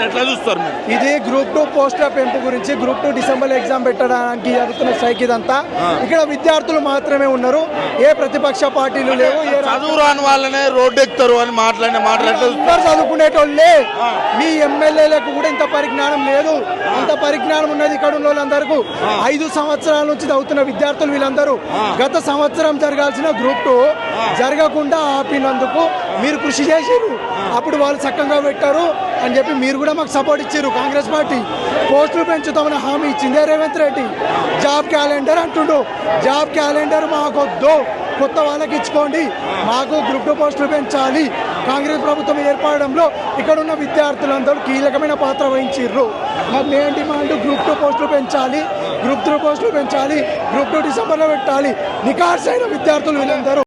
ఎట్లా చూస్తారు మీరు? ఇది గ్రూప్ 2 పోస్టుల పెంపు గురించి, గ్రూప్ 2 డిసెంబర్ ఎగ్జామ్ పెట్టడానికి జరుగుతున్న స్ట్రైక్ ఇదంతా. ఇక్కడ విద్యార్థులు మాత్రమే ఉన్నారు, ఏ ప్రతిపక్ష పార్టీలు లేవు. చదువు రాని వాళ్ళనే రోడ్డు ఎక్కుతారు అని అందరూ చదువుకునేటోళ్ళే. మీ ఎమ్మెల్యేలకు కూడా ఇంత పరిజ్ఞానం లేదు. అంత పరిజ్ఞానం ఉన్నది ఇక్కడ ఉన్న వాళ్ళందరికీ. 5 సంవత్సరాల నుంచి చదువుతున్న విద్యార్థులు వీళ్ళందరూ గత సంవత్సరం జరగాల్సిన గ్రూప్ 2 జరగకుండా ఆపినందుకు మీరు కృషి చేసిరు. అప్పుడు వాళ్ళు చక్కగా పెట్టారు అని చెప్పి మీరు కూడా మాకు సపోర్ట్ ఇచ్చారు. కాంగ్రెస్ పార్టీ పోస్టులు పెంచుతామని హామీ ఇచ్చిందే రేవంత్ రెడ్డి. జాబ్ క్యాలెండర్ అంటుండు. జాబ్ క్యాలెండర్ మాకొద్దు, కొత్త వాళ్ళకి ఇచ్చుకోండి. మాకు గ్రూప్ 2 పోస్టులు పెంచాలి. కాంగ్రెస్ ప్రభుత్వం ఏర్పడడంలో ఇక్కడ ఉన్న విద్యార్థులందరూ కీలకమైన పాత్ర వహించారు. మాకు మెయిన్ డిమాండ్ గ్రూప్ 2 పోస్టులు పెంచాలి, గ్రూప్ 3 పోస్టులు పెంచాలి, గ్రూప్ 2 డిసెంబర్లో పెట్టాలి. నికార్సైన విద్యార్థులు వీళ్ళందరూ